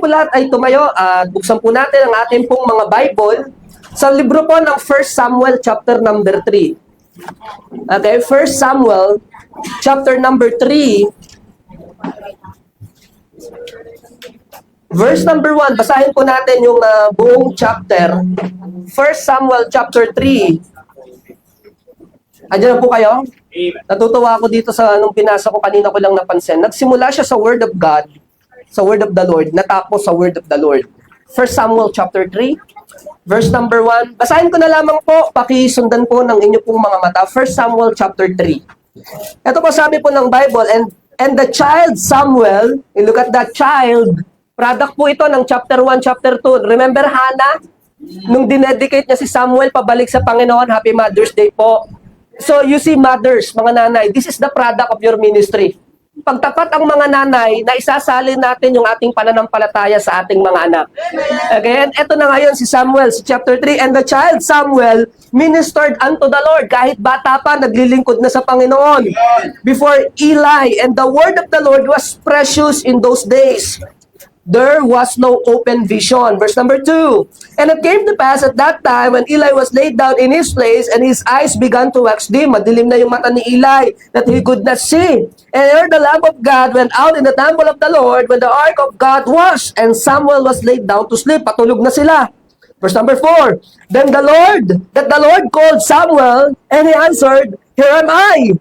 po lahat ay tumayo at buksan po natin ang ating pong mga Bible sa libro po ng 1 Samuel chapter number 3. Okay, 1 Samuel chapter number 3, verse number 1. Basahin po natin yung buong chapter. 1 Samuel chapter 3. Andiyan na po kayo? Natutuwa ako dito sa nung pinasa ko kanina ko lang napansin. Nagsimula siya sa Word of God, sa Word of the Lord, natapos sa Word of the Lord. 1 Samuel chapter 3, verse number 1. Basahin ko na lamang po, pakisundan po ng inyo pong mga mata. 1 Samuel chapter 3. Ito po sabi po ng Bible, and the child Samuel, you look at that child, product po ito ng chapter 1, chapter 2. Remember Hannah? Nung dinedicate niya si Samuel pabalik sa Panginoon, Happy Mother's Day po. So you see mothers, mga nanay, this is the product of your ministry. Pagtapat ang mga nanay na isasalin natin yung ating pananampalataya sa ating mga anak. Okay, and eto na ngayon si Samuel, si chapter 3, and the child Samuel ministered unto the Lord. Kahit bata pa, naglilingkod na sa Panginoon. Before Eli, and the word of the Lord was precious in those days. There was no open vision. Verse number 2. And it came to pass at that time when Eli was laid down in his place and his eyes began to wax dim. Madilim na yung mata ni Eli that he could not see. And there the lamp of God went out in the temple of the Lord when the ark of God was. And Samuel was laid down to sleep. Patulog na sila. Verse number 4. Then the Lord called Samuel and he answered, Here am I.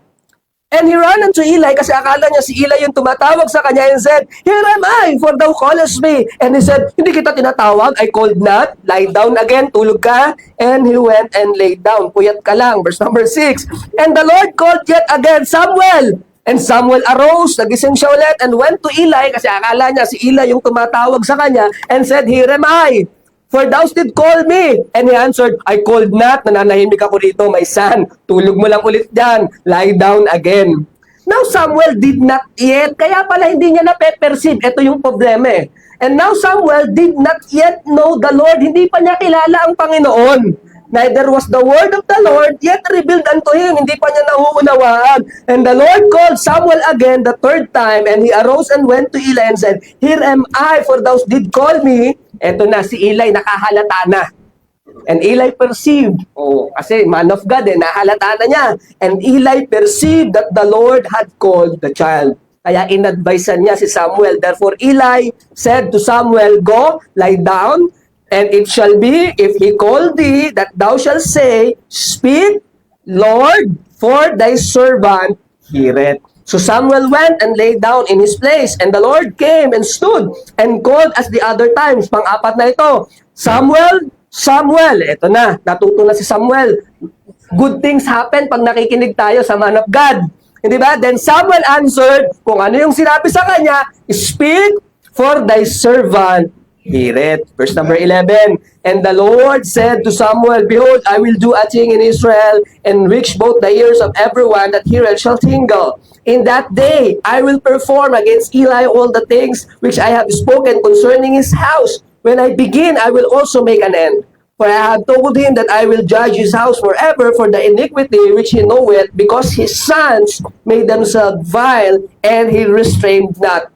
And he ran unto Eli, kasi akala niya si Eli yung tumatawag sa kanya and said, Here am I, for thou callest me. And he said, Hindi kita tinatawag, I called not. Lie down again, tulog ka. And he went and laid down. Puyat ka lang. Verse number 6. And the Lord called yet again Samuel. And Samuel arose, nagising siya ulit, and went to Eli, kasi akala niya si Eli yung tumatawag sa kanya, and said, Here am I. For thou did call me. And he answered, I called not. Nananahimik ako rito, my son. Tulog mo lang ulit dyan. Lie down again. Now Samuel did not yet. Kaya pala hindi niya na-perceive. Ito yung problema eh. And now Samuel did not yet know the Lord. Hindi pa niya kilala ang Panginoon. Neither was the word of the Lord yet revealed unto him. Hindi pa niya nauunawaan. And the Lord called Samuel again the third time, and he arose and went to Eli and said, Here am I, for thou did call me. Eto na, si Eli nakahalata na. And Eli perceived, kasi man of God nahalata na niya. And Eli perceived that the Lord had called the child. Kaya inadvisean niya si Samuel. Therefore Eli said to Samuel, Go, lie down, and it shall be, if he call thee, that thou shalt say, Speak, Lord, for thy servant heareth. So Samuel went and lay down in his place, and the Lord came and stood and called as the other times. Pang-apat na ito, Samuel, Samuel. Ito na, natuto na si Samuel. Good things happen pag nakikinig tayo sa man of God. Hindi ba? Then Samuel answered, kung ano yung sinabi sa kanya, Speak, for thy servant heareth. Verse number 11. And the Lord said to Samuel, Behold, I will do a thing in Israel, and which both the ears of everyone that heareth shall tingle. In that day I will perform against Eli all the things which I have spoken concerning his house. When I begin, I will also make an end. For I have told him that I will judge his house forever for the iniquity which he knoweth, because his sons made themselves vile, and he restrained not.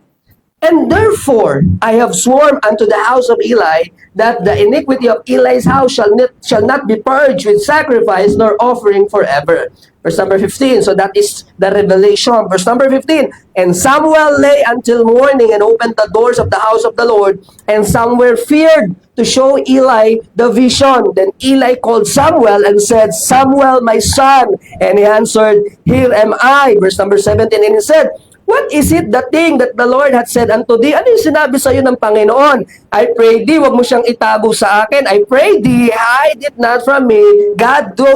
And therefore I have sworn unto the house of Eli that the iniquity of Eli's house shall not be purged with sacrifice nor offering forever. Verse number 15, so that is the revelation. Verse number 15, and Samuel lay until morning and opened the doors of the house of the Lord, and Samuel feared to show Eli the vision. Then Eli called Samuel and said, Samuel, my son. And he answered, Here am I. Verse number 17, and he said, What is it the thing that the Lord had said unto thee? Ano yung sinabi sa iyo ng Panginoon? I pray thee, wag mo siyang itago sa akin. I pray thee, hide it not from me. God do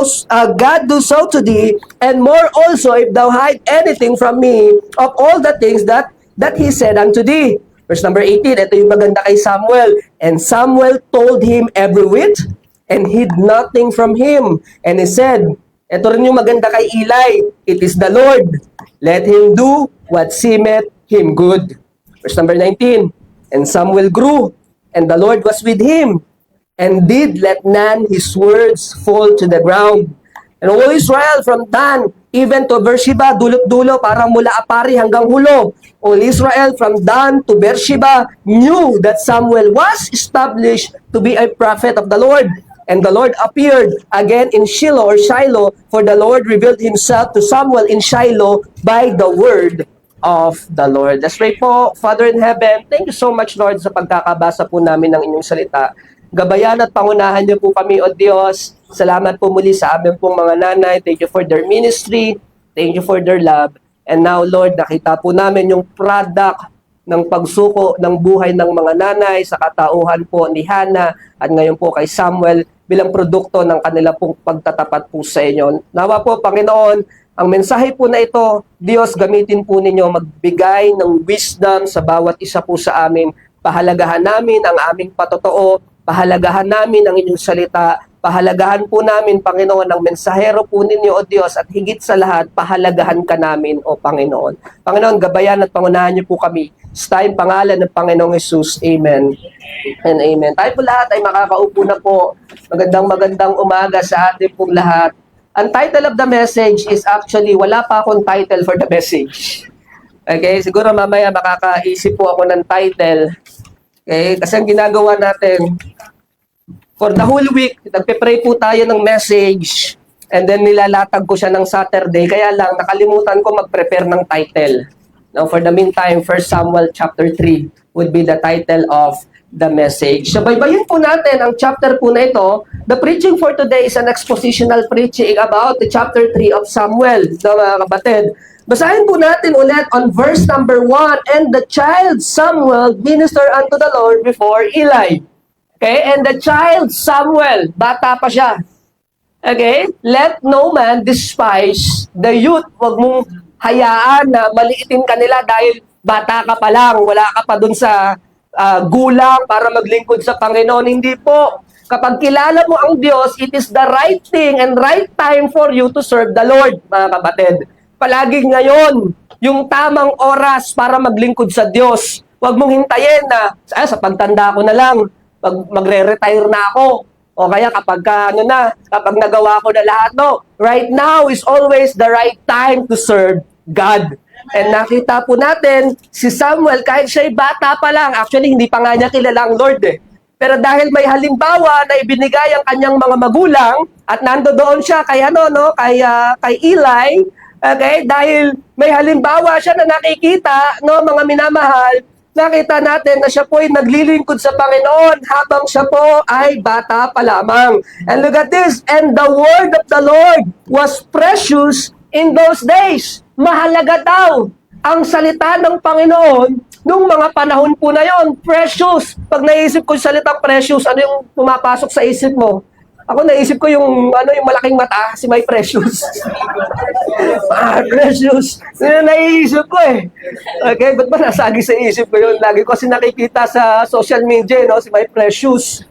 so to thee, and more also if thou hide anything from me of all the things that he said unto thee. Verse number 18, ito yung maganda kay Samuel. And Samuel told him every whit, and hid nothing from him. And he said, ito rin yung maganda kay Eli, it is the Lord. Let him do what seemeth him good. Verse number 19, and Samuel grew, and the Lord was with him, and did let none his words fall to the ground. And all Israel from Dan even to Beersheba, dulot-dulo, parang mula Apari hanggang Hulo. All Israel from Dan to Beersheba knew that Samuel was established to be a prophet of the Lord. And the Lord appeared again in Shiloh or Shiloh, for the Lord revealed himself to Samuel in Shiloh by the word of the Lord. Let's pray po. Father in heaven, thank you so much, Lord, sa pagkakabasa po namin ng inyong salita. Gabayan at pangunahan niyo po kami, O Diyos. Salamat po muli sa amin pong mga nanay. Thank you for their ministry. Thank you for their love. And now, Lord, nakita po namin yung product ng pagsuko ng buhay ng mga nanay sa katauhan po ni Hannah at ngayon po kay Samuel bilang produkto ng kanila pong pagtatapat po sa inyo. Nawa po, Panginoon, ang mensahe po na ito, Diyos, gamitin po ninyo magbigay ng wisdom sa bawat isa po sa amin. Pahalagahan namin ang aming patotoo, pahalagahan namin ang inyong salita, pahalagahan po namin, Panginoon, ang mensahero po ninyo, O Diyos, at higit sa lahat, pahalagahan ka namin, O Panginoon. Panginoon, gabayan at pangunahan niyo po kami. Sa tayong pangalan ng Panginoong Hesus. Amen and amen. Tayo po lahat ay makakaupo na po. Magandang umaga sa ating pong lahat. Ang title of the message is actually, wala pa akong title for the message. Okay, siguro mamaya makakaisip po ako ng title. Okay, kasi ang ginagawa natin, for the whole week, nagpe-pray po tayo ng message and then nilalatag ko siya ng Saturday. Kaya lang, nakalimutan ko mag-prepare ng title. Now, for the meantime, 1 Samuel chapter 3 would be the title of the message. So, baybayin po natin ang chapter po na ito. The preaching for today is an expositional preaching about the chapter 3 of Samuel. So, mga kapatid, basahin po natin ulit on verse number 1. And the child Samuel ministered unto the Lord before Eli. Okay? And the child Samuel, bata pa siya. Okay? Let no man despise the youth. Huwag mong hayaan na maliitin ka nila dahil bata ka pa lang. Wala ka pa dun sa gulang para maglingkod sa Panginoon. Hindi po. Kapag kilala mo ang Diyos, it is the right thing and right time for you to serve the Lord, mga kapatid. Palaging ngayon, yung tamang oras para maglingkod sa Diyos. Huwag mong hintayin na, sa pagtanda ko na lang, magre-retire na ako. O kaya kapag kapag nagawa ko na lahat, no. Right now is always the right time to serve God. And nakita po natin, si Samuel, kahit siya'y bata pa lang, actually hindi pa nga niya kilala ang Lord eh. Pero dahil may halimbawa na ibinigay ang kanyang mga magulang, at nandoon siya kay kay Eli, okay, dahil may halimbawa siya na nakikita, no, mga minamahal, nakita natin na siya po ay naglilingkod sa Panginoon habang siya po ay bata pa lamang. And look at this, and the word of the Lord was precious in those days. Mahalaga daw ang salita ng Panginoon nung mga panahon po na yon. Precious. Pag naisip ko yung salitang precious, ano yung pumapasok sa isip mo? Ako naisip ko yung yung malaking mata, si My Precious. Precious. Yun naisip ko eh. Okay, ba't ba nasagi sa isip ko yun? Lagi ko kasi nakikita sa social media, no, si My Precious.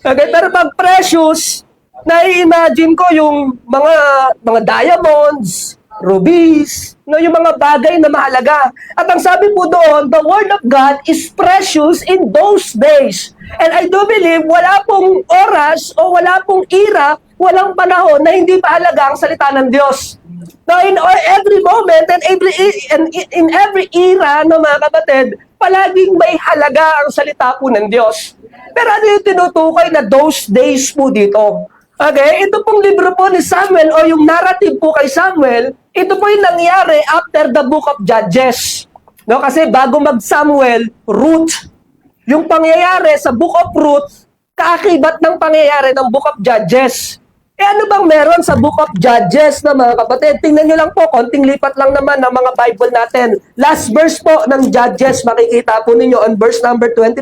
Okay, pero pag precious, nai-imagine ko yung mga diamonds, rubies, no, yung mga bagay na mahalaga. At ang sabi po doon, the word of God is precious in those days. And I do believe wala pong oras o wala pong era, walang panahon na hindi mahalaga ang salita ng Diyos. Now, in every moment and in every era, no, mga kapatid, palaging may halaga ang salita po ng Diyos. Pero ano yung tinutukoy na those days po dito? Okay, ito pong libro po ni Samuel o yung narrative po kay Samuel, ito po yung nangyari after the book of Judges. No, kasi bago mag-Samuel, Ruth, yung pangyayari sa book of Ruth, kaakibat ng pangyayari ng book of Judges. Ano bang meron sa book of Judges na mga kapatid? Tingnan nyo lang po, konting lipat lang naman ng mga Bible natin. Last verse po ng Judges, makikita po ninyo on verse number 25.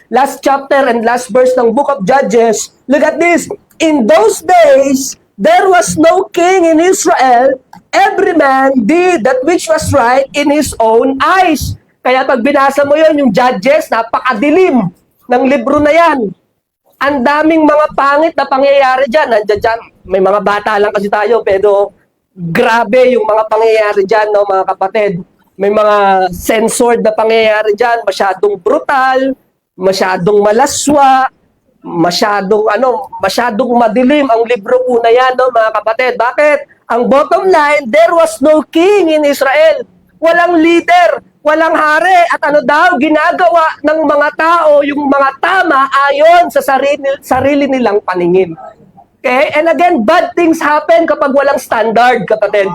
Last chapter and last verse ng book of Judges. Look at this. In those days, there was no king in Israel. Every man did that which was right in his own eyes. Kaya pag binasa mo yon yung Judges, napakadilim ng libro na yan. Ang daming mga pangit na pangyayari dyan. Nandiyan dyan. May mga bata lang kasi tayo, pero grabe yung mga pangyayari dyan, no, mga kapatid. May mga censored na pangyayari dyan, masyadong brutal, masyadong malaswa, masyadong madilim ang libro po na yan, no, mga kapatid. Bakit? Ang bottom line, there was no king in Israel. Walang leader, walang hari. At ano daw, ginagawa ng mga tao yung mga tama ayon sa sarili nilang paningin. Okay? And again, bad things happen kapag walang standard, kapatid.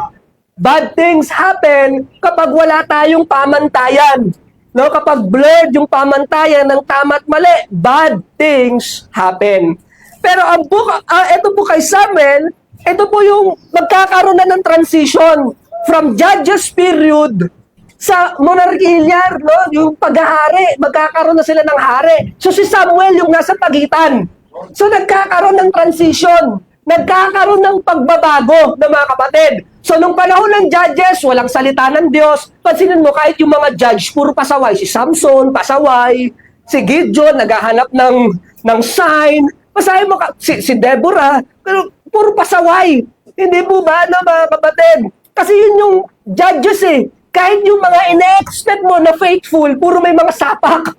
Bad things happen kapag wala tayong pamantayan. No, kapag blurred yung pamantayan ng tama at mali, bad things happen. Pero ito po kay Samuel, ito po yung magkakaroon na ng transition from judges period sa monarchical, no, yung paghahari, magkakaroon na sila ng hari. So si Samuel yung nasa pagitan. So nagkakaroon ng transition, nagkakaroon ng pagbabago ng mga kapatid. So, nung panahon ng judges, walang salita ng Diyos. Pansinin mo, kahit yung mga judge, puro pasaway. Si Samson, pasaway. Si Gideon, naghahanap ng sign. Pasahin mo, si Deborah, pero puro pasaway. Hindi po ba, no, mga kapatid? Kasi yun yung judges eh. Kahit yung mga ine-expect mo na faithful, puro may mga sapak.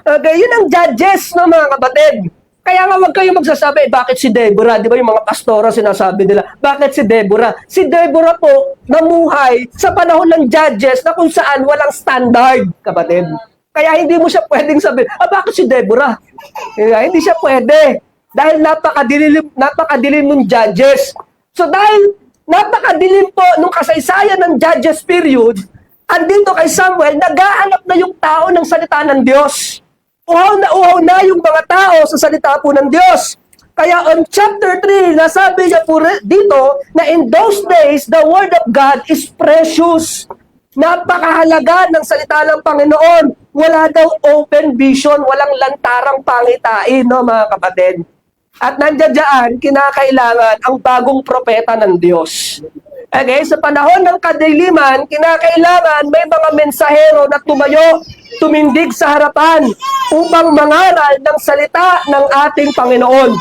Okay, yun ang judges, no, mga kapatid. Kaya nga wag kayong magsasabi, bakit si Deborah? Di ba yung mga pastora sinasabi nila, bakit si Deborah? Si Deborah po namuhay sa panahon ng judges na kung saan walang standard, kapatid. Kaya hindi mo siya pwedeng sabihin, bakit si Deborah? Hindi siya pwede. Dahil napakadilim ng judges. So dahil napakadilim po nung kasaysayan ng judges period, andito kay Samuel, naghahanap na yung tao ng salita ng Diyos. Uhaw na yung mga tao sa salita po ng Diyos. Kaya on chapter 3, nasabi niya po dito na in those days, the word of God is precious. Napakahalaga ng salita ng Panginoon. Wala daw open vision, walang lantarang pangitain, no, mga kapatid. At nandiyan dyan, kinakailangan ang bagong propeta ng Diyos. Okay, sa panahon ng kadiliman, kinakailangan may mga mensahero na tumindig sa harapan upang mangaral ng salita ng ating Panginoon.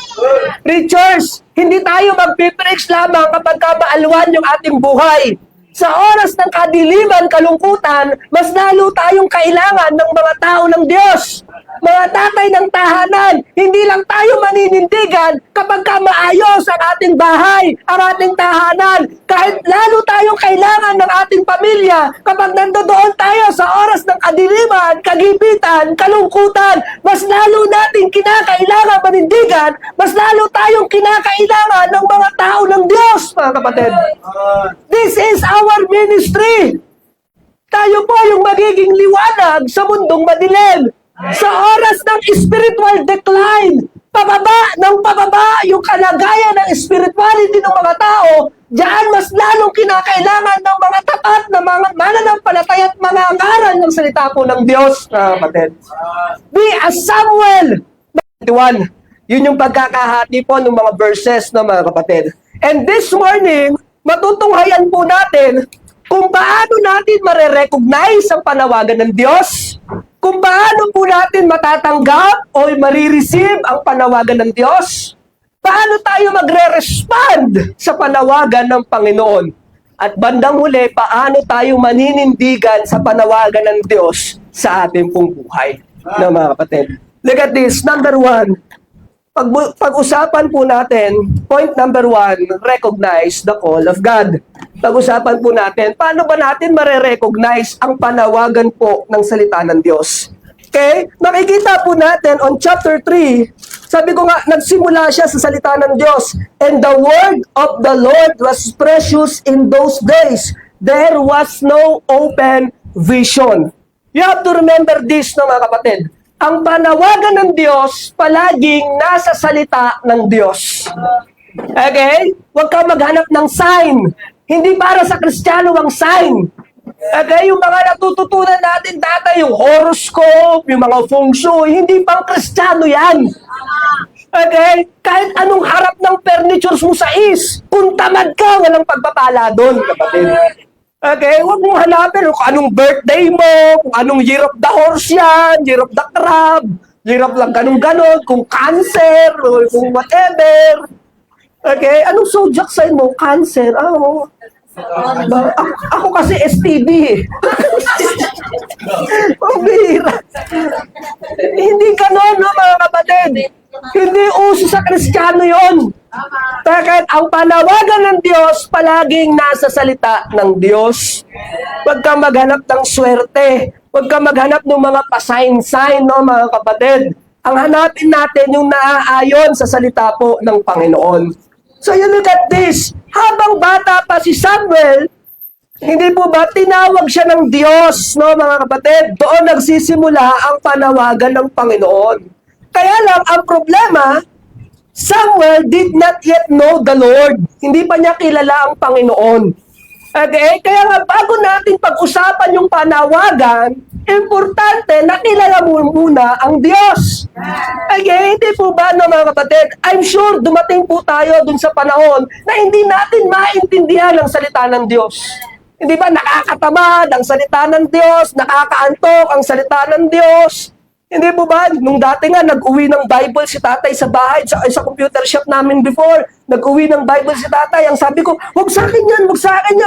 Preachers, hindi tayo magpipreach lamang kapag maalwan yung ating buhay. Sa oras ng kadiliman, kalungkutan, mas lalo tayong kailangan ng mga tao ng Diyos. Mga tatay ng tahanan, hindi lang tayo maninindigan kapag maayos ang ating bahay, ang ating tahanan. Kahit lalo tayong kailangan ng ating pamilya kapag nandoon tayo sa oras ng kadiliman, kagipitan, kalungkutan, mas lalo nating kinakailangan manindigan, mas lalo tayong kinakailangan ng mga tao ng Diyos, mga kapatid. This is our ministry. Tayo po yung magiging liwanag sa mundong madilim. Sa oras ng spiritual decline, pababa yung kalagayan ng spirituality ng mga tao, diyan mas lalong kinakailangan ng mga tapat na mga mananampalataya at mga angaral ng salita po ng Diyos, kapatid. Be as Samuel 21. Yun yung pagkakahati po ng mga verses, no, mga kapatid. And this morning, matutunghayan po natin kung paano natin marerecognize ang panawagan ng Diyos, kung paano po natin matatanggap o marireceive ang panawagan ng Diyos, paano tayo magre-respond sa panawagan ng Panginoon, at bandang huli, paano tayo maninindigan sa panawagan ng Diyos sa ating pong buhay, na mga kapatid. Look at this, number 1, pag-usapan po natin, point number 1, recognize the call of God. Pag-usapan po natin, paano ba natin marerecognize ang panawagan po ng salita ng Diyos? Okay? Makikita po natin on chapter 3, sabi ko nga, nagsimula siya sa salita ng Diyos. And the word of the Lord was precious in those days. There was no open vision. You have to remember this, no, mga kapatid. Ang panawagan ng Diyos palaging nasa salita ng Diyos. Okay? Huwag ka maghanap ng sign. Hindi para sa Kristiyano ang sign. Okay? Yung mga natututunan natin dati, yung horoscope, yung mga feng shui, hindi pang Kristiyano yan. Okay? Kahit anong harap ng furnitures mo sa kung tamad ka, walang pagpapala doon, kapatid. Okay, huwag mong hanapin kung anong birthday mo, kung anong year of the horse yan, year of the crab, year of lang ganun-ganon, kung cancer, o kung whatever. Okay, anong zodiac sign mo? Cancer. Ako kasi STD eh. Ang bihira. Hindi ganon, no, mga kapatid. Hindi uso sa Kristiyano yon. Bakit? Ang panawagan ng Diyos palaging nasa salita ng Diyos. Huwag kang maghanap ng swerte. Huwag kang maghanap ng mga pasign-sign, no, mga kapatid. Ang hanapin natin yung naaayon sa salita po ng Panginoon. So you look at this. Habang bata pa si Samuel, hindi po ba tinawag siya ng Diyos, no, mga kapatid? Doon nagsisimula ang panawagan ng Panginoon. Kaya lang, ang problema, Samuel did not yet know the Lord. Hindi pa niya kilala ang Panginoon. Okay? Kaya nga, bago natin pag-usapan yung panawagan, importante na kilala mo muna ang Diyos. Okay? Hindi po ba, no, mga kapatid? I'm sure dumating po tayo dun sa panahon na hindi natin maintindihan ang salita ng Diyos. Hindi ba nakakatamad ang salita ng Diyos, nakakaantok ang salita ng Diyos? Hindi po ba? Nung dati nga, nag-uwi ng Bible si tatay sa bahay, sa computer shop namin before. Nag-uwi ng Bible si tatay. Ang sabi ko, huwag sa akin yan,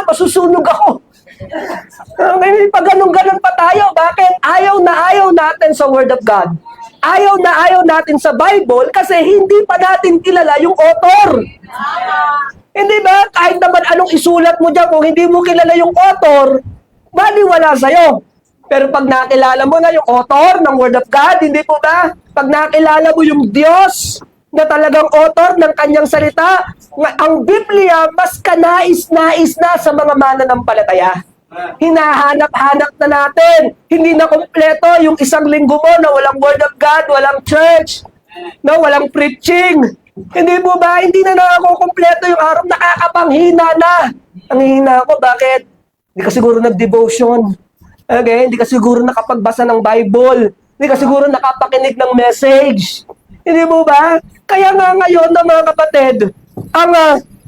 masusunog ako. May pag ganun pa tayo. Bakit? Ayaw natin sa Word of God. Ayaw natin sa Bible kasi hindi pa natin kilala yung author. Hindi ba? Kahit naman anong isulat mo dyan, kung hindi mo kilala yung author, baliwala sa'yo. Pero pag nakilala mo na yung author ng Word of God, hindi po ba? Pag nakilala mo yung Diyos na talagang author ng kanyang salita, ang Biblia mas kanais-nais na sa mga mananampalataya. Hinahanap-hanap na natin. Hindi na kompleto yung isang linggo mo na walang Word of God, walang church, na walang preaching. Hindi po ba? Hindi na nakukompleto yung araw. Nakakapanghina na. Ang hina ko, bakit? Hindi ka siguro nag-devotion. Okay? Hindi ka siguro nakapagbasa ng Bible. Hindi ka siguro nakapakinig ng message. Hindi mo ba? Kaya nga ngayon na mga kapatid,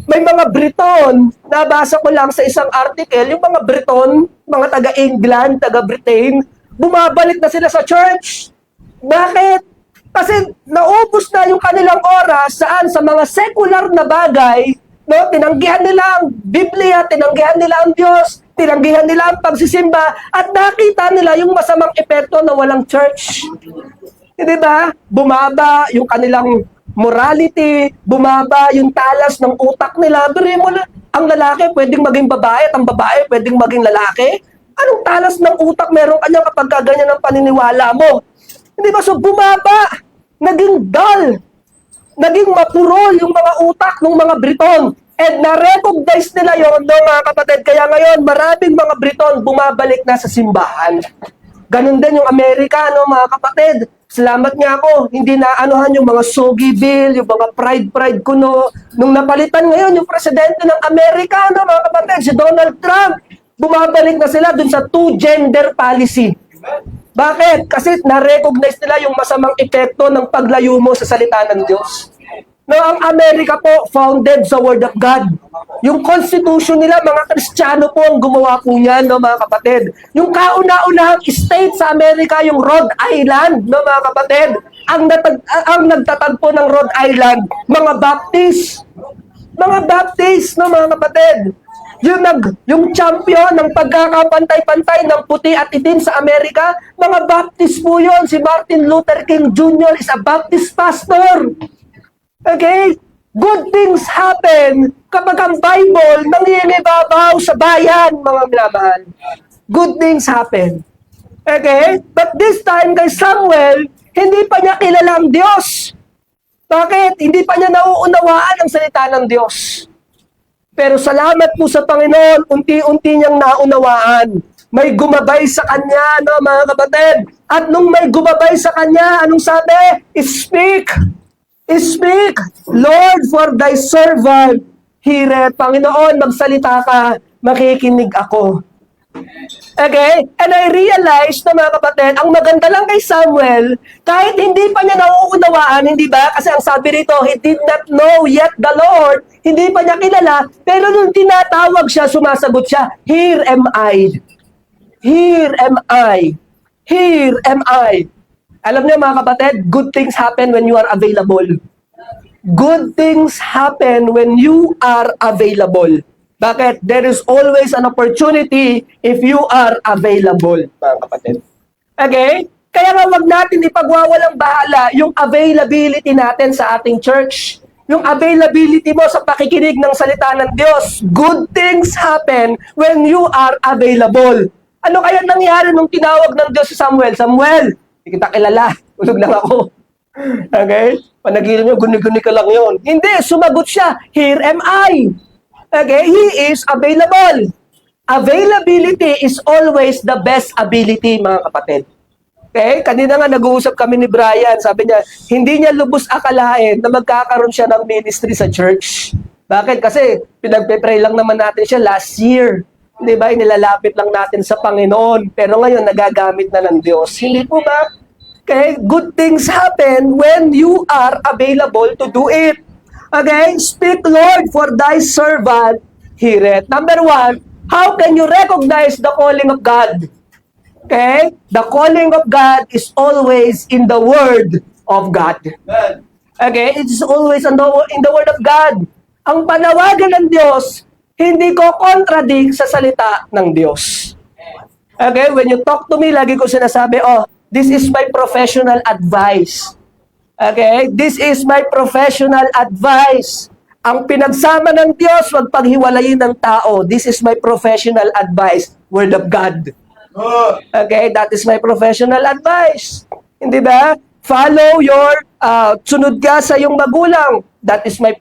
may mga Briton, nabasa ko lang sa isang article, yung mga Briton, mga taga-England, taga-Britain, bumabalik na sila sa church. Bakit? Kasi naubos na yung kanilang oras saan sa mga secular na bagay, no? Tinanggihan nila ang Biblia, tinanggihan nila ang Diyos, tinanggihan nila ang pagsisimba, at nakita nila yung masamang epekto na walang church. Hindi ba? Bumaba yung kanilang morality, bumaba yung talas ng utak nila. Biri mo na, ang lalaki pwedeng maging babae at ang babae pwedeng maging lalaki. Anong talas ng utak meron kanya kapag ganyan ang paniniwala mo? Hindi ba? So bumaba, naging dull, naging mapurol yung mga utak ng mga Briton. And na-recognize nila yon, no, mga kapatid. Kaya ngayon, maraming mga Briton bumabalik na sa simbahan. Ganun din yung Amerika, no, mga kapatid. Salamat nga ako, hindi na anuhan yung mga Sogi Bill, yung mga pride kuno. Nung napalitan ngayon yung presidente ng Amerika, no, mga kapatid, si Donald Trump, bumabalik na sila dun sa two-gender policy. Bakit? Kasi na-recognize nila yung masamang epekto ng paglayo mo sa salita ng Diyos. No, ang Amerika po, founded sa Word of God. Yung constitution nila, mga Kristiyano po ang gumawa po niyan, no, mga kapatid. Yung kauna-unahang state sa Amerika, yung Rhode Island, no, mga kapatid. Ang nagtatagpo ng Rhode Island, mga Baptist. Mga Baptist, no, mga kapatid. Yung champion ng pagkakapantay-pantay ng puti at itim sa Amerika, mga Baptist po yun. Si Martin Luther King Jr. is a Baptist pastor. Okay? Good things happen kapag ang Bible nangingibabaw sa bayan, mga minamahal. Good things happen. Okay? But this time kay Samuel, hindi pa niya kilala ang Diyos. Bakit? Hindi pa niya nauunawaan ang salita ng Diyos. Pero salamat po sa Panginoon, unti-unti niyang naunawaan. May gumabay sa kanya, no, mga kapatid. At nung may gumabay sa kanya, anong sabi? Speak! Speak, Lord, for thy servant heareth. Panginoon, magsalita ka, makikinig ako. Okay? And I realized na, mga kapatid, ang maganda lang kay Samuel, kahit hindi pa niya nauunawaan, hindi ba? Kasi ang sabi rito, he did not know yet the Lord. Hindi pa niya kilala, pero nung tinatawag siya, sumasagot siya, here am I. Here am I. Here am I. Alam niyo, mga kapatid, good things happen when you are available. Good things happen when you are available. Bakit? There is always an opportunity if you are available, mga kapatid. Okay? Kaya nga wag natin ipagwawalang bahala yung availability natin sa ating church. Yung availability mo sa pakikinig ng salita ng Diyos. Good things happen when you are available. Ano kaya nangyari nung tinawag ng Diyos si Samuel? Samuel, hindi kita kilala. Ulog lang ako. Okay? Panaginip nyo, guni-guni ka lang yun. Hindi, sumagot siya. Here am I. Okay? He is available. Availability is always the best ability, mga kapatid. Okay? Kanina nga nag-uusap kami ni Brian. Sabi niya, hindi niya lubos akalain na magkakaroon siya ng ministry sa church. Bakit? Kasi pinagpe-pray lang naman natin siya last year. Di ba? Inilalapit lang natin sa Panginoon. Pero ngayon, nagagamit na ng Diyos. Hindi po ba? Okay? Good things happen when you are available to do it. Okay? Speak, Lord, for thy servant heareth. Number 1, how can you recognize the calling of God? Okay? The calling of God is always in the Word of God. Okay? It is always in the Word of God. Ang panawagan ng Diyos, hindi ko contradict sa salita ng Diyos. Okay? When you talk to me, lagi ko sinasabi, this is my professional advice. Okay? This is my professional advice. Ang pinagsama ng Diyos, wag paghiwalayin ng tao. This is my professional advice. Word of God. Okay, that is my professional advice. Hindi ba? Follow your, sunod ka sa iyong magulang. That is my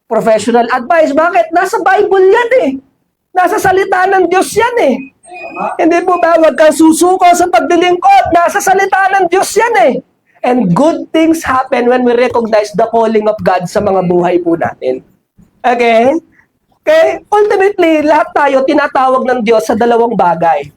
professional advice. Bakit? Nasa Bible yan eh. Nasa salita ng Diyos yan eh. Hindi po ba? Huwag kang susuko sa paglilingkod. Nasa salita ng Diyos yan eh. And good things happen when we recognize the calling of God sa mga buhay po natin. Okay? Okay? Ultimately, lahat tayo tinatawag ng Diyos sa dalawang bagay.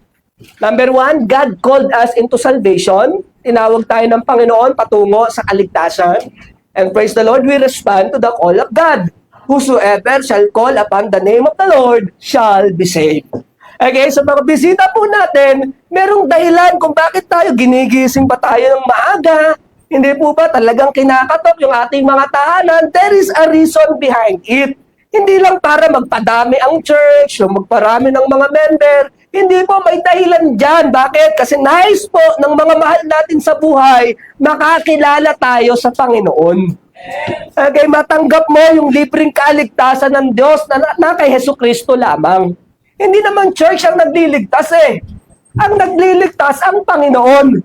Number 1, God called us into salvation. Tinawag tayo ng Panginoon patungo sa kaligtasan. And praise the Lord, we respond to the call of God. Whosoever shall call upon the name of the Lord shall be saved. Okay, sa mga bisita po natin, merong dahilan kung bakit tayo ginigising pa tayo ng maaga. Hindi po ba talagang kinakatok yung ating mga tahanan? There is a reason behind it. Hindi lang para magpadami ang church, o magparami ng mga member. Hindi po, may dahilan dyan. Bakit? Kasi nais po ng mga mahal natin sa buhay, makakilala tayo sa Panginoon. Okay, matanggap mo yung libreng kaligtasan ng Diyos na kay Jesucristo lamang. Hindi naman church ang nagliligtas eh. Ang nagliligtas ang Panginoon.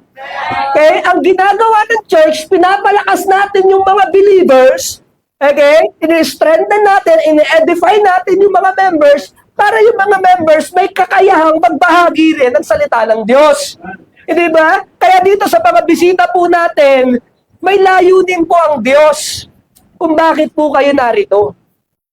Okay? Ang ginagawa ng church, pinapalakas natin yung mga believers. Okay? Ini-strengthen natin, ini-edify natin yung mga members para yung mga members may kakayahang magbahagi rin ng salita ng Diyos. Hindi ba? Kaya dito sa mga bisita po natin, may layunin po ang Diyos kung bakit po kayo narito.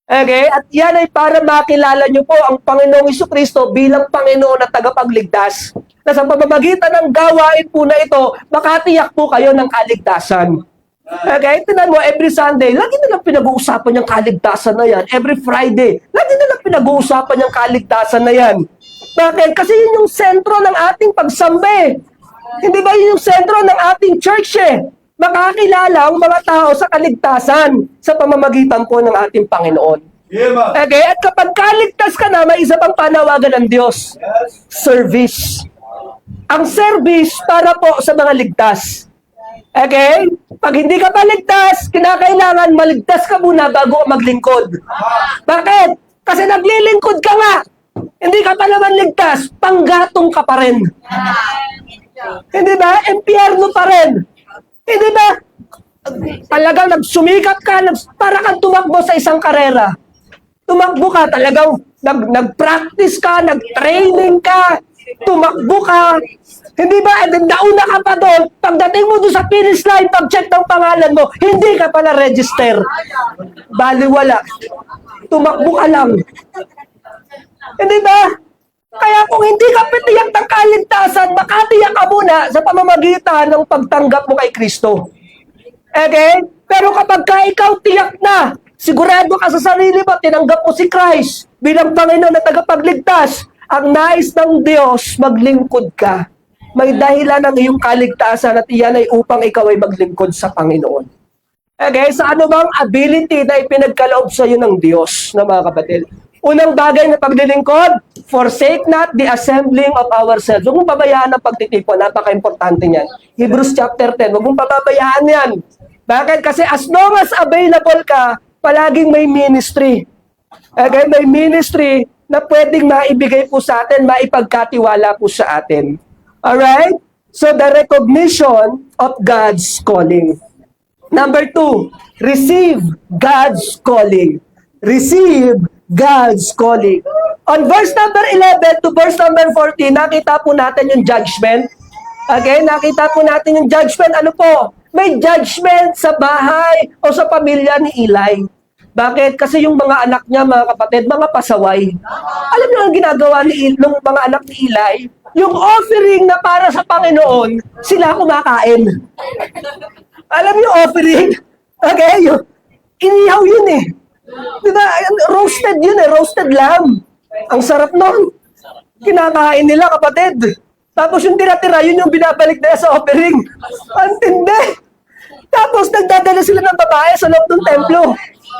Okay? At yan ay para makilala nyo po ang Panginoong Jesucristo bilang Panginoon at tagapagligtas. Na sa pamamagitan ng gawain po na ito, makatiyak po kayo ng kaligtasan. Okay? Tinan mo, every Sunday, lagi nilang pinag-uusapan yung kaligtasan na yan. Every Friday, lagi nilang pinag-uusapan yung kaligtasan na yan. Bakit? Kasi yun yung sentro ng ating pagsamba. Hindi ba yun yung sentro ng ating church eh? Makakilala ang mga tao sa kaligtasan sa pamamagitan po ng ating Panginoon. Okay? At kapag kaligtas ka na, may isa pang panawagan ng Diyos. Service. Ang service para po sa mga ligtas. Okay? Pag hindi ka pa ligtas, kinakailangan maligtas ka muna bago maglingkod. Bakit? Kasi naglilingkod ka nga. Hindi ka pa naman ligtas, panggatong ka pa rin. Hindi ba? Impyerno pa rin. Hindi ba? Talagang nagsumikap ka, para kang tumakbo sa isang karera. Tumakbo ka, talagang nag-practice ka, nag-training ka, tumakbo ka. Hindi ba? And then nauna ka pa doon, pagdating mo doon sa finish line, pag-check ng pangalan mo, hindi ka pala register. Baliwala. Tumakbo ka lang. Hindi ba? Kaya kung hindi ka pitiyak ng kaligtasan, makatiyak ka muna sa pamamagitan ng pagtanggap mo kay Kristo. Okay? Pero kapag ka ikaw tiyak na, sigurado ka sa sarili mo, tinanggap mo si Christ bilang Panginoon na tagapagligtas, ang nais ng Diyos, maglingkod ka. May dahilan ng iyong kaligtasan at iyan ay upang ikaw ay maglingkod sa Panginoon. Okay? Sa ano bang ability na ipinagkaloob sa iyo ng Diyos, na mga kapatid? Unang bagay na paglilingkod, forsake not the assembling of ourselves. Huwag mong pabayaan ang pagtitipon. Napaka-importante niyan. Hebrews chapter 10, huwag mong pababayaan yan. Bakit? Kasi as long as available ka, palaging may ministry. Okay? May ministry na pwedeng maibigay po sa atin, maipagkatiwala po sa atin. Alright? So the recognition of God's calling. Number 2, receive God's calling. Receive God's calling. On verse number 11 to verse number 14, nakita po natin yung judgment. Okay, nakita po natin yung judgment. Ano po? May judgment sa bahay o sa pamilya ni Eli. Bakit? Kasi yung mga anak niya, mga kapatid, mga pasaway. Alam niyo ang ginagawa ng mga anak ni Eli? Yung offering na para sa Panginoon, sila kumakain. Alam niyo offering? Okay, inihaw yun eh. Diba? Roasted yun eh, roasted lamb. Ang sarap nun. Kinakain nila, kapatid. Tapos yung tira-tira, yun yung binabalik nila sa offering. Ang tindi. Tapos nagdadala sila ng babae sa loob ng templo.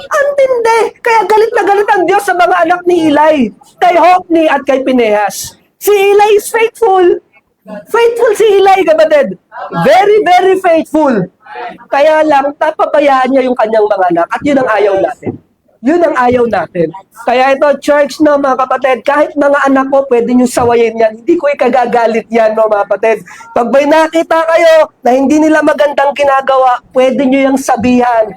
Ang tindi. Kaya galit na galit ang Diyos sa mga anak ni Eli, kay Hophni at kay Pinehas. Si Eli is faithful. Faithful si Eli, kapatid. Very, very faithful. Kaya lang, tapabayaan niya yung kanyang mga anak at yun ang ayaw natin. Yun ang ayaw natin. Kaya ito, church, no, mga kapatid, kahit mga anak ko, pwede nyo sawayin yan. Hindi ko ikagagalit yan, no, mga kapatid. Pag may nakita kayo na hindi nila magandang ginagawa, pwede nyo yung sabihan.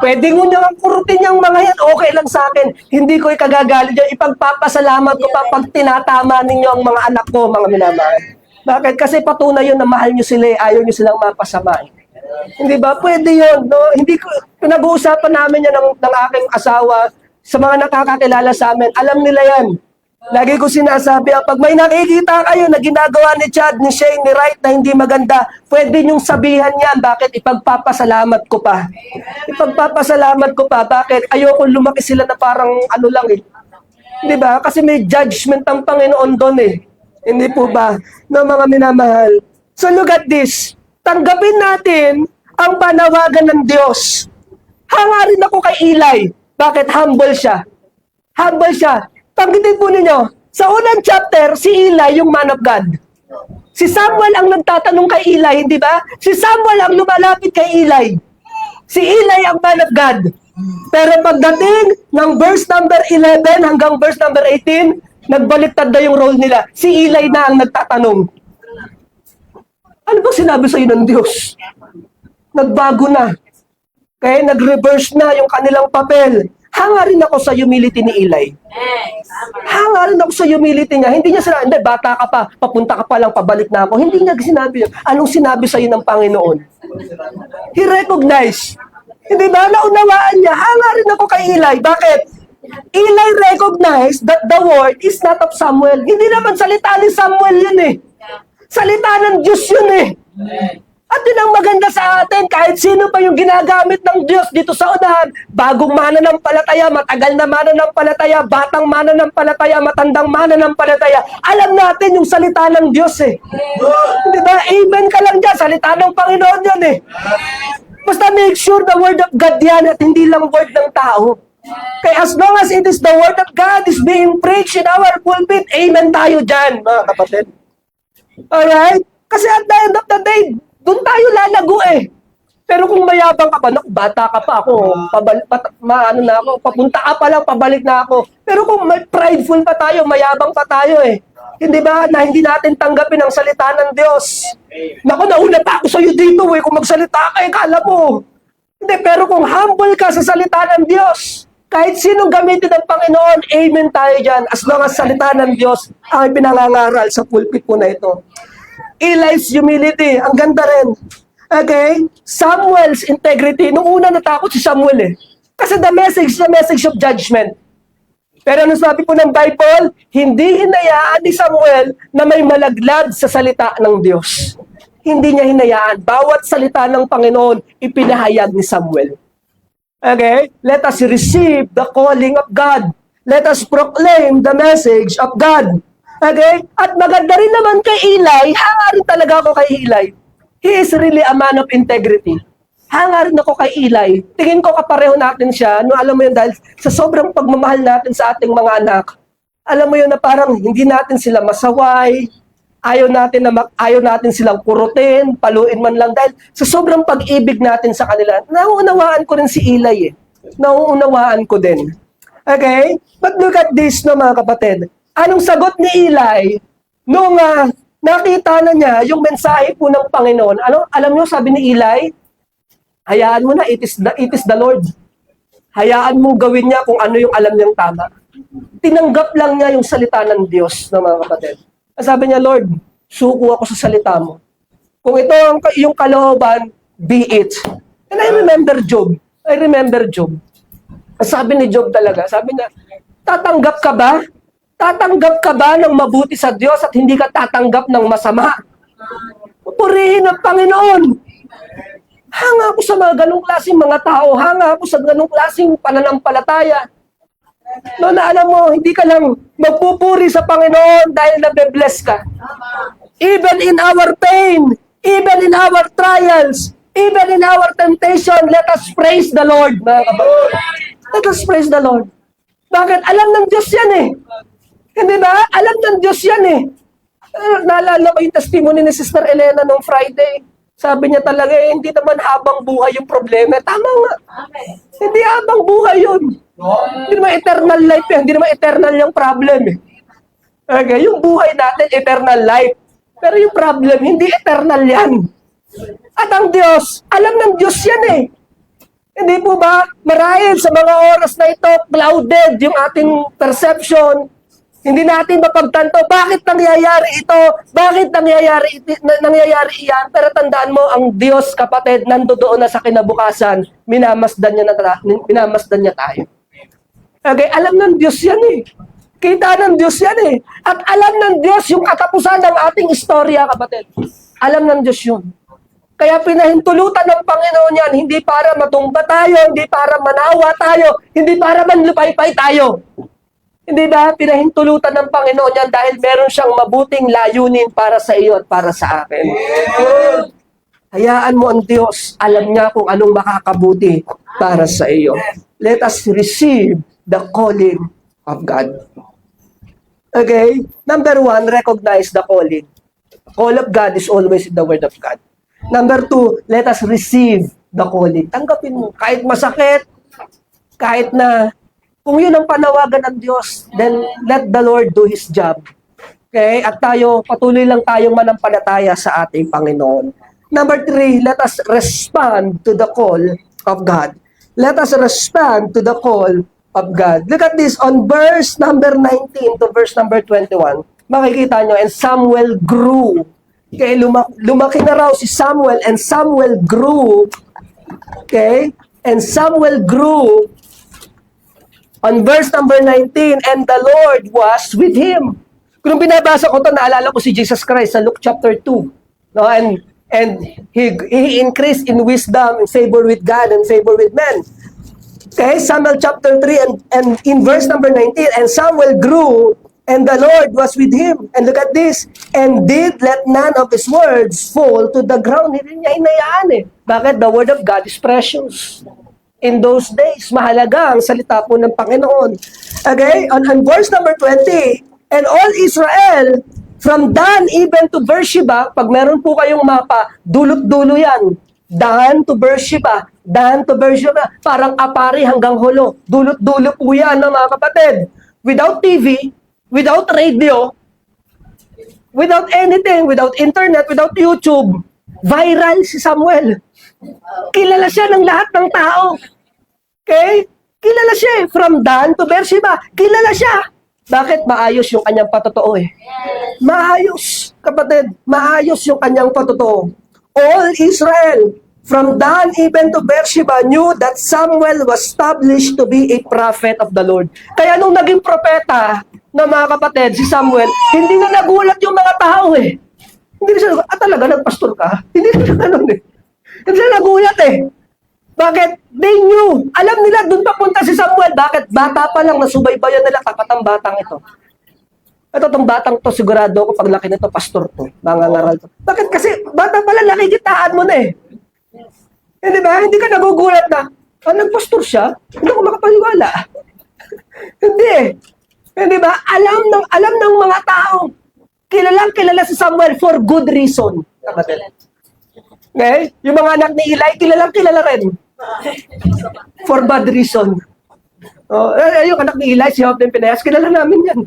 Pwede nyo yung kurutin yung mga yan, okay lang sa akin. Hindi ko ikagagalit yan. Ipagpapasalamat ko pa pag tinatama ninyo ang mga anak ko, mga minamahal. Bakit? Kasi patunay yun na mahal nyo sila, ayaw nyo silang mapasama. Hindi ba? Pwede yun. No? Hindi ko, pinag-uusapan namin yan ng aking asawa sa mga nakakakilala sa amin. Alam nila yan. Lagi ko sinasabi, pag may nakikita kayo na ginagawa ni Chad, ni Shane, ni Wright na hindi maganda, pwede niyong sabihan yan. Bakit? Ipagpapasalamat ko pa. Ipagpapasalamat ko pa. Bakit? Ayoko lumaki sila na parang ano lang eh. Hindi ba? Kasi may judgment ang Panginoon doon eh. Hindi po ba? No, mga minamahal. So look at this. Tanggapin natin ang panawagan ng Diyos. Hangarin ako kay Eli. Bakit? Humble siya. Humble siya. Tanggitin po ninyo. Sa unang chapter, si Eli yung man of God. Si Samuel ang nagtatanong kay Eli, hindi ba? Si Samuel ang lumalapit kay Eli. Si Eli ang man of God. Pero pagdating ng verse number 11 hanggang verse number 18, nagbaliktad na yung role nila. Si Eli na ang nagtatanong. Ano bang sinabi sa iyo ng Diyos? Nagbago na. Kaya nag-reverse na yung kanilang papel. Hangarin ako sa humility ni Eli. Hangarin ako sa humility niya. Hindi niya sinabi, hindi, bata ka pa, papunta ka pa lang, pabalik na ako. Hindi niya sinabi yun. Anong sinabi sa iyo ng Panginoon? He recognized. Hindi ba? Naunawaan niya, hangarin ako kay Eli. Bakit? Eli recognized that the word is not of Samuel. Hindi naman salita ni Samuel yun eh. Salita ng Diyos yun eh. At yun ang maganda sa atin, kahit sino pa yung ginagamit ng Diyos dito sa unahan, bagong mananampalataya, matagal na mananampalataya, batang mananampalataya, matandang mananampalataya, alam natin yung salita ng Diyos eh. Di ba? Amen ka lang dyan, salita ng Panginoon yan eh. Basta make sure the word of God yan at hindi lang word ng tao. Kaya as long as it is the word of God is being preached in our pulpit, amen tayo dyan, mga kapatid. Alright? Kasi at the end of the day, doon tayo lalago eh. Pero kung mayabang ka pa, naku, bata ka pa ako, papunta ka pa lang, pabalik na ako. Pero kung may prideful pa tayo, mayabang pa tayo eh. Hindi ba, na hindi natin tanggapin ang salita ng Diyos. Naku, nauna pa ako sa'yo dito eh, kung magsalita ka, kala mo. Hindi, pero kung humble ka sa salita ng Diyos, kahit sinong gamitin ng Panginoon, amen tayo dyan, as long as salita ng Diyos ang pinangangaral sa pulpit po na ito. Eli's humility, ang ganda rin. Okay? Samuel's integrity. Nung una natakot si Samuel eh. Kasi the message of judgment. Pero ano sabi po ng Bible, hindi hinayaan ni Samuel na may malaglag sa salita ng Diyos. Hindi niya hinayaan. Bawat salita ng Panginoon, ipinahayag ni Samuel. Okay? Let us receive the calling of God. Let us proclaim the message of God. Okay? At maganda rin naman kay Eli, hangarin talaga ako kay Eli. He is really a man of integrity. hanga rin ako kay Eli. Tingin ko kapareho natin siya. No, alam mo yun, dahil sa sobrang pagmamahal natin sa ating mga anak, alam mo yun na parang hindi natin sila masaway, ayaw natin silang kurutin, paluin man lang dahil sa sobrang pag-ibig natin sa kanila. Nauunawaan ko rin si Eli eh. Nauunawaan ko din. Okay? But look at this no mga kapatid. Anong sagot ni Eli nung nakita na niya yung mensahe po ng Panginoon? Alam niyo sabi ni Eli, hayaan mo na, it is the Lord. Hayaan mo gawin niya kung ano yung alam niyang tama. Tinanggap lang niya yung salita ng Diyos ng mga kapatid. Sabi niya, Lord, suko ako sa salita mo. Kung ito ang iyong kalooban, be it. And I remember Job. Sabi ni Job talaga, sabi niya, tatanggap ka ba? Tatanggap ka ba ng mabuti sa Diyos at hindi ka tatanggap ng masama? Purihin ang Panginoon. Hanga ako sa mga ganong klaseng mga tao. Hanga ako sa ganong klaseng pananampalataya. No, na alam mo, hindi ka lang magpupuri sa Panginoon dahil nabe-bless ka. Even in our pain, even in our trials, even in our temptation, let us praise the Lord, mga kapatid. Let us praise the Lord. Bakit? Alam ng Diyos yan eh. Hindi ba? Alam ng Diyos yan eh. Naalala ko yung testimony ni Sister Elena nung Friday. Sabi niya talaga, hindi naman habang buhay yung problema. Tama nga. Hindi habang buhay yun. Hindi naman eternal life yan. Hindi naman eternal yung problem eh. Okay, yung buhay natin, eternal life. Pero yung problem, hindi eternal yan. At ang Diyos, alam ng Diyos yan eh. Hindi po ba, marahil sa mga oras na ito, clouded yung ating perception. Hindi natin mapagtanto bakit nangyayari ito, bakit nangyayari iyan. Pero tandaan mo, ang Diyos, kapatid, nandoon na sa kinabukasan, minamasdan niya tayo. Okay, alam ng Diyos yan eh. Kita ng Diyos yan eh. At alam ng Diyos yung katapusan ng ating istorya, kapatid. Alam ng Diyos yun. Kaya pinahintulutan ng Panginoon yan, hindi para matumba tayo, hindi para manawa tayo, hindi para manlupaypay tayo. Hindi ba? Pinahintulutan ng Panginoon yan dahil meron siyang mabuting layunin para sa iyo at para sa akin. Hayaan mo ang Diyos. Alam niya kung anong makakabuti para sa iyo. Let us receive the calling of God. Okay? Number 1, recognize the calling. The call of God is always in the Word of God. Number 2, let us receive the calling. Tanggapin mo. Kahit masakit, kahit na kung yun ang panawagan ng Diyos, then let the Lord do His job. Okay? At tayo, patuloy lang tayong manampalataya sa ating Panginoon. Number 3, let us respond to the call of God. Let us respond to the call of God. Look at this on verse number 19 to verse number 21. Makikita nyo, and Samuel grew. Okay, lumaki na raw si Samuel, and Samuel grew. Okay? And Samuel grew. On verse number 19, and the Lord was with him. Kung binabasa ko ito, naalala ko si Jesus Christ sa Luke chapter 2. No? And he increased in wisdom, in favor with God, and favor with men. Okay, Samuel chapter 3, and in verse number 19, and Samuel grew, and the Lord was with him. And look at this, and did let none of his words fall to the ground. Hindi niya hinayaan eh. Bakit? The word of God is precious. In those days, mahalaga ang salita po ng Panginoon. Okay? On verse number 20, and all Israel, from Dan even to Beersheba, pag meron po kayong mapa, dulot-dulo yan. Dan to Beersheba, Dan to Beersheba, parang apari hanggang hulo. Dulot-dulo po yan, no, mga kapatid. Without TV, without radio, without anything, without internet, without YouTube, viral si Samuel. Kilala siya ng lahat ng tao. Okay? Kilala siya eh. From Dan to Beersheba. Kilala siya. Bakit? Maayos yung kanyang patotoo eh. Maayos, kapatid. Maayos yung kanyang patotoo. All Israel, from Dan even to Beersheba, knew that Samuel was established to be a prophet of the Lord. Kaya nung naging propeta na mga kapatid, si Samuel, hindi na nagulat yung mga tao eh. Hindi na siya, talaga nagpastor ka? Hindi na siya ganun eh. Hindi sila nagulat eh. Bakit? They knew. Alam nila, doon papunta si Samuel. Bakit? Bata pa lang, nasubaybayan nila, tapat ang batang ito. Ito, itong batang to, sigurado ko, pag laki nito, pastor to, mangangaral to. Bakit? Kasi, bata pa lang, nakikitaan mo na eh. Di ba? Hindi ka nagugulat na, nagpastor siya? Hindi ako makapaniwala. Hindi. Di ba? Alam ng mga tao. Kilalang kilala si Samuel for good reason. Kapatid. Okay? Yung mga anak ni Eli, kilalang kilala rin. For bad reason. Yung anak ni Eli, si Hophni and Phinehas, kilala namin yan.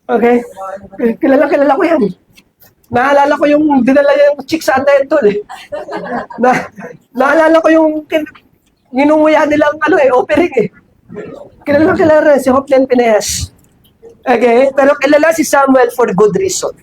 Okay? Kilala ko yan. Naalala ko yung dinala yung chick sa Antentol eh. Naalala ko yung ginunguya nilang offering eh. Kilala rin si Hophni and Phinehas. Okay? Pero kilala si Samuel for good reason.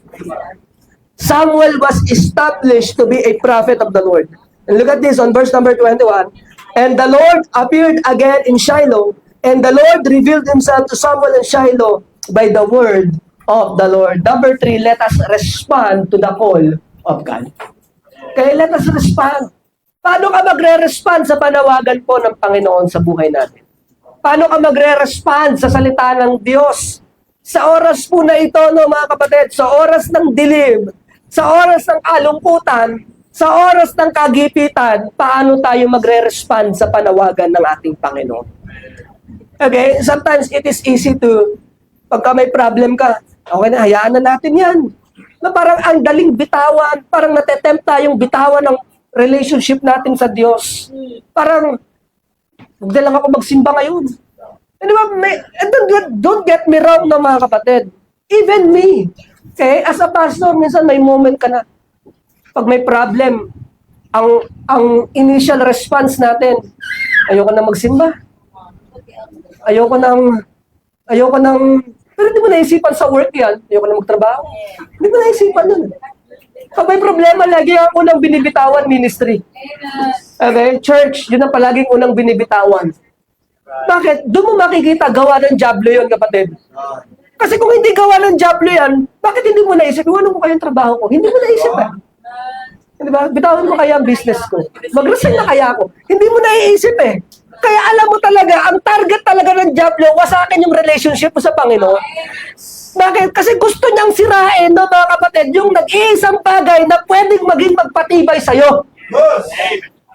Samuel was established to be a prophet of the Lord. And look at this on verse number 21. And the Lord appeared again in Shiloh, and the Lord revealed himself to Samuel in Shiloh by the word of the Lord. Number 3, let us respond to the call of God. Okay, let us respond. Paano ka magre-respond sa panawagan po ng Panginoon sa buhay natin? Paano ka magre-respond sa salita ng Diyos? Sa oras po na ito, no, mga kapatid, sa oras ng dilim, sa oras ng kalungkutan, sa oras ng kagipitan, paano tayo magre-respond sa panawagan ng ating Panginoon? Okay, sometimes it is easy to, pagka may problem ka, okay na, hayaan na natin yan. Na parang ang daling bitawan, parang natetempt tayong bitawan ng relationship natin sa Diyos. Parang, huwag na lang ako magsimba ngayon. Don't get me wrong na mga kapatid. Even me. Okay, as a pastor, minsan may moment ka na, pag may problem, ang initial response natin, ayoko na magsimba. Ayoko nang, pero hindi mo naisipan sa work yan, ayoko na magtrabaho. Hindi mo naisipan nun. Pag may problema, lagi ang unang binibitawan ministry. Okay, church, yun ang palaging unang binibitawan. Bakit? Doon mo makikita gawa ng diablo yun, kapatid. Kasi kung hindi gawa ng diablo yan, bakit hindi mo naisip? Ano mo kayang trabaho ko? Hindi mo naisip eh. Diba? Bitawan mo kaya ang business ko. Mag-resign na kaya ako. Hindi mo naiisip eh. Kaya alam mo talaga, ang target talaga ng diablo, wasakin yung relationship mo sa Panginoon. Bakit? Kasi gusto niyang sirain, no, mga kapatid, yung nag-iisang bagay na pwedeng maging magpatibay sa'yo.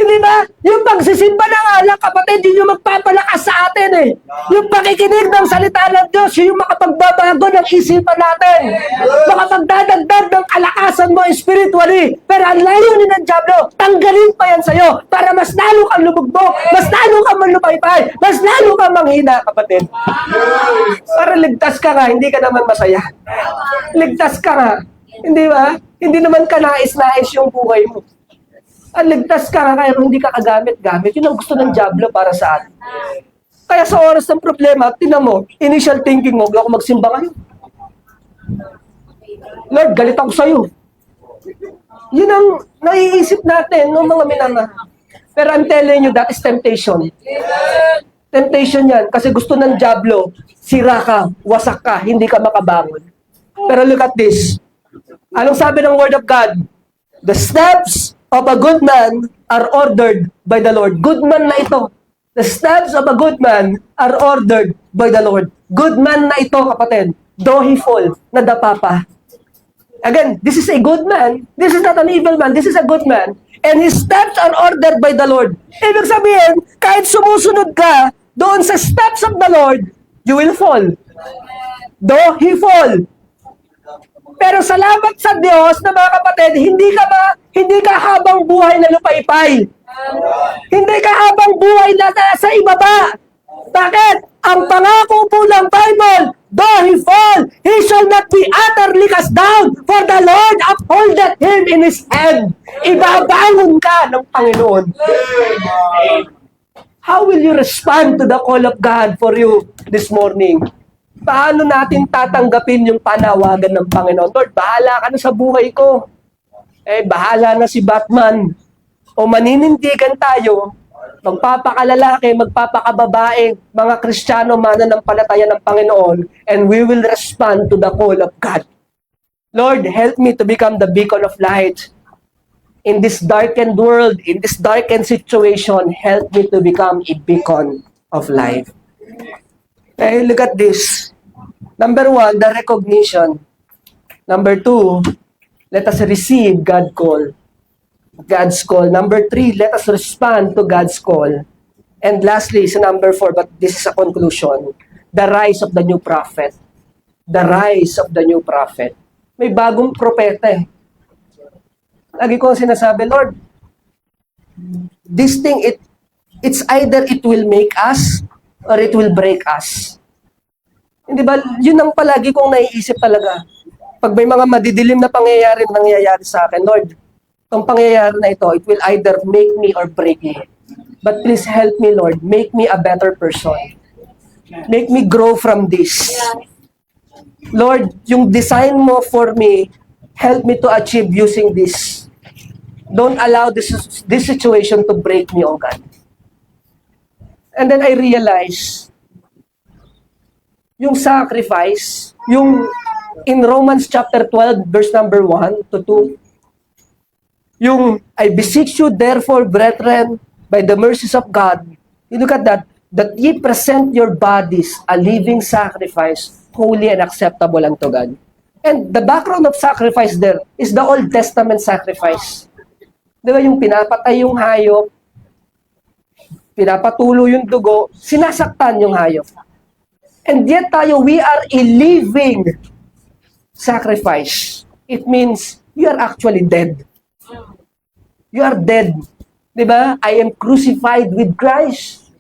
Hindi ba? Yung pagsisimba ng alak, kapatid, yun yung magpapalakas sa atin eh. Yung pakikinig ng salita ng Diyos, yun yung makapagbabago ng isipan natin. Makapagdadagdag ng kalakasan mo spiritually. Pero ang layunin ng diablo, tanggalin pa yan sa'yo para mas lalo kang lumugbog, mas lalo kang malupaypay, mas lalo kang manghina, kapatid. Para ligtas ka nga, hindi ka naman masaya. Ligtas ka nga. Hindi ba? Hindi naman ka nais-nais yung buhay mo. Ang ligtas ka nga kaya hindi ka kagamit-gamit. Yun ang gusto ng diablo para sa atin. Kaya sa oras ng problema, tinan mo, initial thinking mo, huwag ako magsimba ngayon. Lord, galit ako sa'yo. Yun ang naiisip natin ng mga minamahal. Pero I'm telling you, that is temptation. Temptation yan. Kasi gusto ng diablo, sira ka, wasak ka, hindi ka makabangon. Pero look at this. Anong sabi ng Word of God? The steps of a good man are ordered by the Lord. Good man na ito. The steps of a good man are ordered by the Lord. Good man na ito, kapatid. Though he fall, nadapa pa. Again, this is a good man. This is not an evil man. This is a good man. And his steps are ordered by the Lord. Ibig sabihin, kahit sumusunod ka doon sa steps of the Lord, you will fall. Though he fall. Pero salamat sa Diyos na mga kapatid, hindi ka habang buhay na lupaypay. Hindi ka habang buhay na sa ibaba. Bakit? Ang pangako po ng Bible, though he fall, he shall not be utterly cast down, for the Lord upholdeth him in his hand. Ibabangon ka ng Panginoon. How will you respond to the call of God for you this morning? Paano natin tatanggapin yung panawagan ng Panginoon? Lord, bahala ka na sa buhay ko. Bahala na si Batman. O maninindigan tayo, magpapakalalaki, magpapakababae, mga Kristiyano, mananampalataya ng Panginoon, and we will respond to the call of God. Lord, help me to become the beacon of light. In this darkened world, in this darkened situation, help me to become a beacon of light. Look at this. Number 1, the recognition. Number 2, let us receive God's call. God's call. Number 3, let us respond to God's call. And lastly, sa number 4, but this is a conclusion, the rise of the new prophet. The rise of the new prophet. May bagong propeta eh. Lagi ko sinasabi, Lord, this thing, it's either it will make us or it will break us. Hindi ba? Yun ang palagi kong naiisip talaga. Pag may mga madidilim na nangyayari sa akin, Lord, itong pangyayari na ito, it will either make me or break me. But please help me, Lord. Make me a better person. Make me grow from this. Lord, yung design mo for me, help me to achieve using this. Don't allow this situation to break me, oh God. And then I realize, yung sacrifice, yung in Romans chapter 12, verse number 1 to 2, yung, I beseech you therefore, brethren, by the mercies of God, you look at that ye present your bodies a living sacrifice, holy and acceptable unto God. And the background of sacrifice there is the Old Testament sacrifice. Di ba yung pinapatay yung hayop, pinapatulo yung dugo, sinasaktan yung hayop. And yet tayo, we are a living sacrifice. It means you are actually dead. You are dead. Diba? I am crucified with Christ.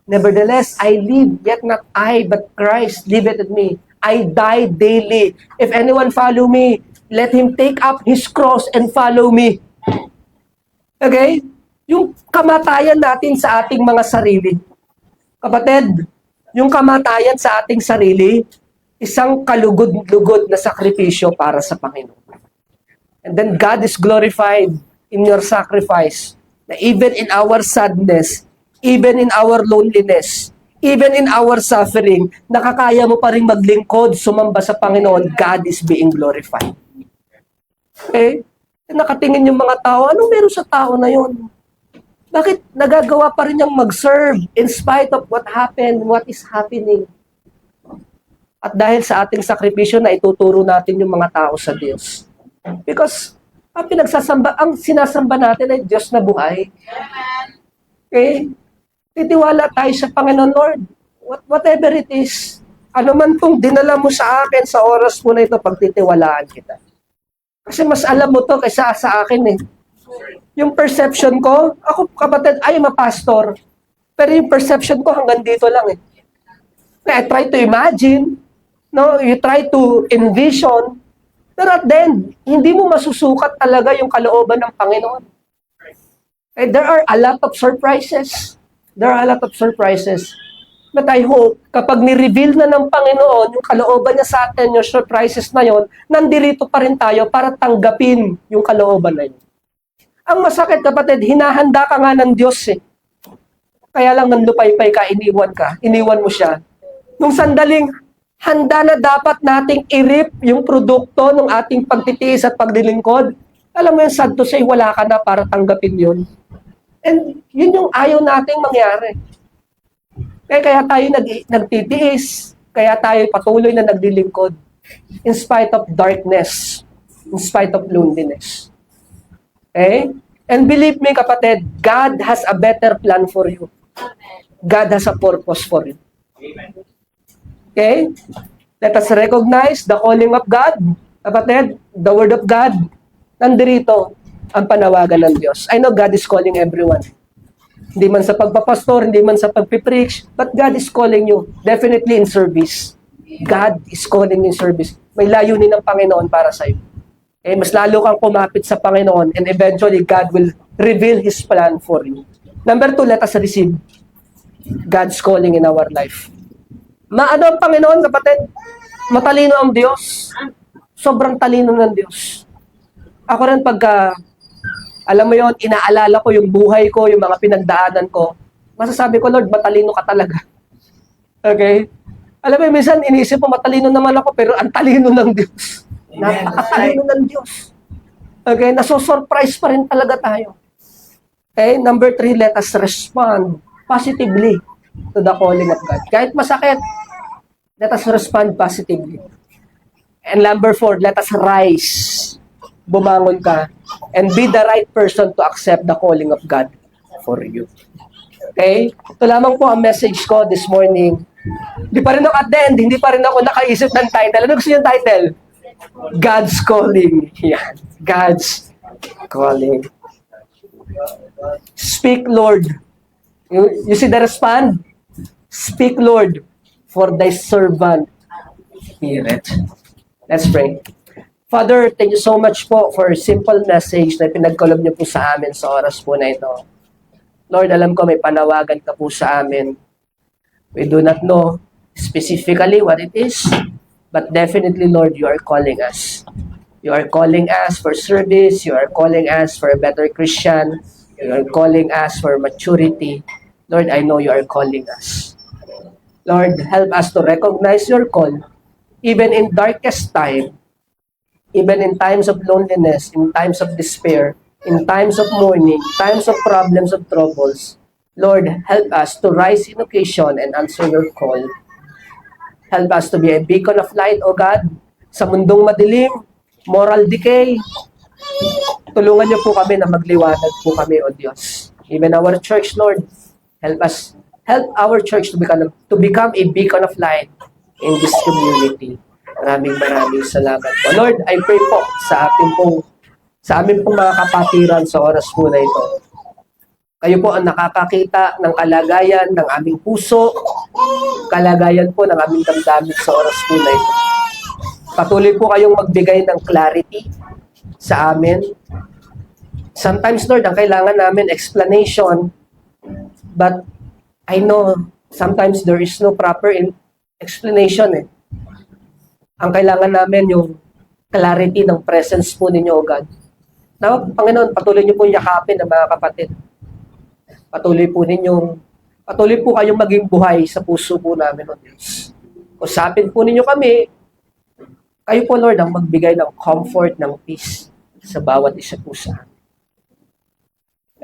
Nevertheless, I live, yet not I, but Christ liveth in me. I die daily. If anyone follow me, let him take up his cross and follow me. Okay? Yung kamatayan natin sa ating mga sarili. Kapatid, yung kamatayan sa ating sarili, isang kalugod-lugod na sakripisyo para sa Panginoon. And then God is glorified in your sacrifice. Na even in our sadness, even in our loneliness, even in our suffering, nakakaya mo pa rin maglingkod, sumamba sa Panginoon, God is being glorified. Okay? Nakatingin yung mga tao, anong meron sa tao na yun? Bakit nagagawa pa rin niyang mag-serve in spite of what happened, what is happening? At dahil sa ating sakripisyo na ituturo natin yung mga tao sa Diyos. Because ang sinasamba natin ay Diyos na buhay. Okay? Titiwala tayo sa Panginoon, Lord. Whatever it is, ano man pong dinala mo sa akin sa oras mo na ito, pagtitiwalaan kita. Kasi mas alam mo to kaysa sa akin eh. Yung perception ko, ako kapatid, ay pastor. Pero yung perception ko hanggang dito lang eh. I try to imagine, no? You try to envision, pero at the end, hindi mo masusukat talaga yung kalooban ng Panginoon. And there are a lot of surprises. There are a lot of surprises. But I hope, kapag ni-reveal na ng Panginoon yung kalooban niya sa atin, yung surprises na yon, nandirito pa rin tayo para tanggapin yung kalooban na yun. Ang masakit, kapatid, hinahanda ka nga ng Diyos eh. Kaya lang nandupaypay ka, iniwan mo siya. Nung sandaling, handa na dapat nating i-reap yung produkto ng ating pagtitiis at pagdilingkod. Alam mo yung sad to say, wala ka na para tanggapin yun. And yun yung ayaw nating mangyari. Kaya tayo nagtitiis, kaya tayo patuloy na nagdilingkod. In spite of darkness, in spite of loneliness. Okay? And believe me, kapatid, God has a better plan for you. God has a purpose for you. Okay? Let us recognize the calling of God. Kapatid, the Word of God. Nandirito ang panawagan ng Diyos. I know God is calling everyone. Hindi man sa pagpapastor, hindi man sa pagpipreach, but God is calling you. Definitely in service. God is calling you in service. May layunin ng Panginoon para sa iyo. Eh, mas lalo kang kumapit sa Panginoon and eventually God will reveal His plan for you. Number 2, let us receive God's calling in our life. Maano ang Panginoon, kapatid? Matalino ang Diyos. Sobrang talino ng Diyos. Ako rin pagka, alam mo yon, inaalala ko yung buhay ko, yung mga pinagdaanan ko, masasabi ko, Lord, matalino ka talaga. Okay? Alam mo, minsan iniisip mo, matalino naman ako, pero ang talino ng Diyos. Napakatalino ng Diyos. Okay? Naso-surprise pa rin talaga tayo. Okay? Number 3, let us respond positively to the calling of God. Kahit masakit, let us respond positively. And number 4, let us rise. Bumangon ka and be the right person to accept the calling of God for you. Okay? Ito lamang po ang message ko this morning. Hindi pa rin ako attend, hindi pa rin ako nakaisip ng title. Ano gusto yung title? God's Calling. Yan. God's Calling. Speak, Lord. You see the respond? Speak, Lord, for thy servant heareth. Let's pray. Father, thank you so much po for a simple message na pinagkalob niyo po sa amin sa oras po na ito. Lord, alam ko may panawagan ka po sa amin. We do not know specifically what it is, but definitely, Lord, you are calling us. You are calling us for service. You are calling us for a better Christian. You are calling us for maturity. Lord, I know you are calling us. Lord, help us to recognize your call, even in darkest time, even in times of loneliness, in times of despair, in times of mourning, times of problems, of troubles. Lord, help us to rise in occasion and answer your call. Help us to be a beacon of light, O God, sa mundong madilim, moral decay. Tulungan niyo po kami na magliwanag po kami, O Diyos. Even our church, Lord, help our church to become a beacon of light in this community. Maraming salamat po. Lord, I pray po sa amin pong mga kapatiran sa oras po na ito. Kayo po ang nakakakita ng kalagayan ng aming puso, kalagayan po ng aming damdamin sa oras po na ito. Patuloy po kayong magbigay ng clarity sa amin. Sometimes, Lord, ang kailangan namin explanation, but I know sometimes there is no proper explanation eh. Ang kailangan namin yung clarity ng presence po ninyo, O God. Na, Panginoon, patuloy niyo po yakapin ang mga kapatid. Patuloy po kayong maging buhay sa puso po namin, O Diyos. Usapin po ninyo kami, kayo po, Lord, ang magbigay ng comfort, ng peace sa bawat isa po sa amin.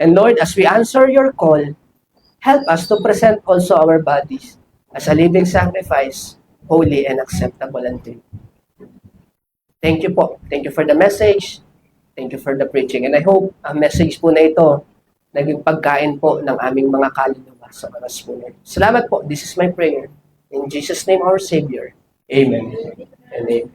And Lord, as we answer your call, help us to present also our bodies as a living sacrifice, holy and acceptable unto you. Thank you po. Thank you for the message. Thank you for the preaching. And I hope ang message po na ito naging pagkain po ng aming mga kaluluwa sa oras po na ito. Salamat po. This is my prayer. In Jesus' name, our Savior. Amen. And amen.